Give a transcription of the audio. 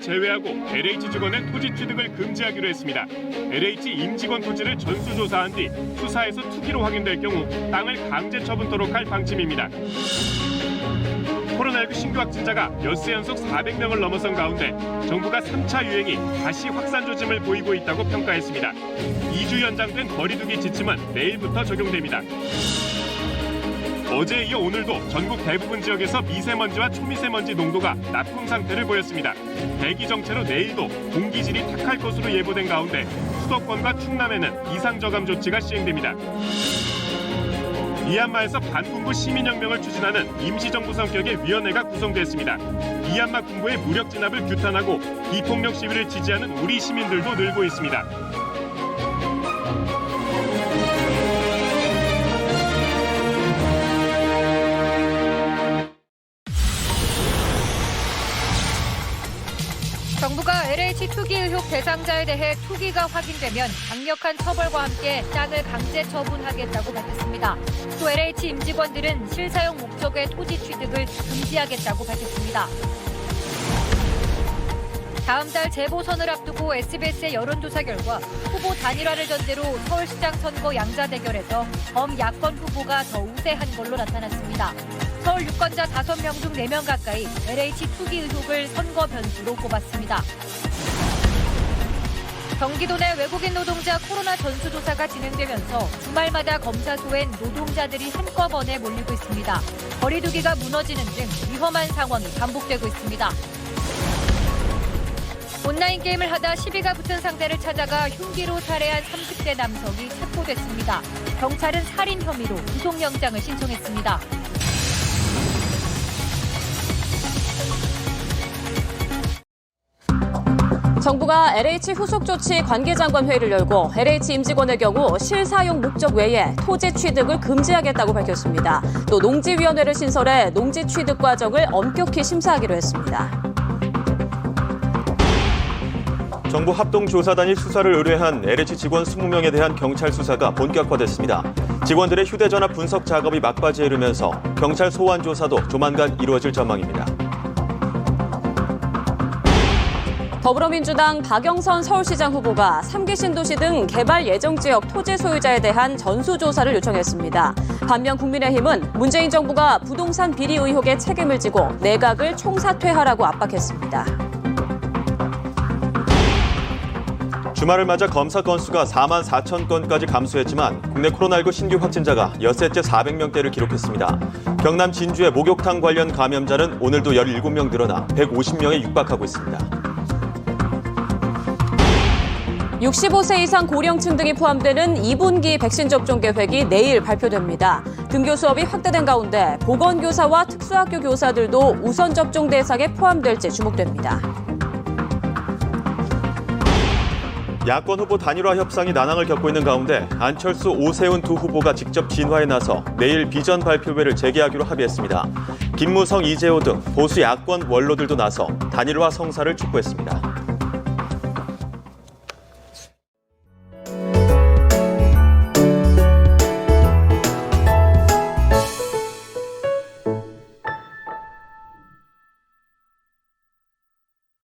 제외하고 LH 직원의 토지 취득을 금지하기로 했습니다. LH 임직원 토지를 전수조사한 뒤 수사에서 투기로 확인될 경우 땅을 강제 처분토록 할 방침입니다. 코로나19 신규 확진자가 엿새 연속 400명을 넘어선 가운데 정부가 3차 유행이 다시 확산 조짐을 보이고 있다고 평가했습니다. 2주 연장된 거리두기 지침은 내일부터 적용됩니다. 어제에 이어 오늘도 전국 대부분 지역에서 미세먼지와 초미세먼지 농도가 나쁨 상태를 보였습니다. 대기 정체로 내일도 공기질이 탁할 것으로 예보된 가운데 수도권과 충남에는 비상저감 조치가 시행됩니다. 미얀마에서 반군부 시민혁명을 추진하는 임시정부 성격의 위원회가 구성됐습니다. 미얀마 군부의 무력 진압을 규탄하고 비폭력 시위를 지지하는 우리 시민들도 늘고 있습니다. 정부가 LH 투기 의혹 대상자에 대해 투기가 확인되면 강력한 처벌과 함께 땅을 강제 처분하겠다고 밝혔습니다. 또 LH 임직원들은 실사용 목적의 토지 취득을 금지하겠다고 밝혔습니다. 다음 달 재보선을 앞두고 SBS의 여론조사 결과 후보 단일화를 전제로 서울시장 선거 양자 대결에서 범야권 후보가 더 우세한 걸로 나타났습니다. 서울 유권자 5명 중 4명 가까이 LH 투기 의혹을 선거 변수로 꼽았습니다. 경기도 내 외국인 노동자 코로나 전수조사가 진행되면서 주말마다 검사소엔 노동자들이 한꺼번에 몰리고 있습니다. 거리두기가 무너지는 등 위험한 상황이 반복되고 있습니다. 온라인 게임을 하다 시비가 붙은 상대를 찾아가 흉기로 살해한 30대 남성이 체포됐습니다. 경찰은 살인 혐의로 구속영장을 신청했습니다. 정부가 LH 후속 조치 관계장관 회의를 열고 LH 임직원의 경우 실사용 목적 외에 토지 취득을 금지하겠다고 밝혔습니다. 또 농지위원회를 신설해 농지 취득 과정을 엄격히 심사하기로 했습니다. 정부 합동조사단이 수사를 의뢰한 LH 직원 20명에 대한 경찰 수사가 본격화됐습니다. 직원들의 휴대전화 분석 작업이 막바지에 이르면서 경찰 소환 조사도 조만간 이루어질 전망입니다. 더불어민주당 박영선 서울시장 후보가 3기 신도시 등 개발 예정 지역 토지 소유자에 대한 전수조사를 요청했습니다. 반면 국민의힘은 문재인 정부가 부동산 비리 의혹에 책임을 지고 내각을 총사퇴하라고 압박했습니다. 주말을 맞아 검사 건수가 4만 4천 건까지 감소했지만 국내 코로나19 신규 확진자가 엿새째 400명대를 기록했습니다. 경남 진주의 목욕탕 관련 감염자는 오늘도 17명 늘어나 150명에 육박하고 있습니다. 65세 이상 고령층 등이 포함되는 2분기 백신 접종 계획이 내일 발표됩니다. 등교 수업이 확대된 가운데 보건교사와 특수학교 교사들도 우선 접종 대상에 포함될지 주목됩니다. 야권 후보 단일화 협상이 난항을 겪고 있는 가운데 안철수, 오세훈 두 후보가 직접 진화에 나서 내일 비전 발표회를 재개하기로 합의했습니다. 김무성, 이재호 등 보수 야권 원로들도 나서 단일화 성사를 촉구했습니다.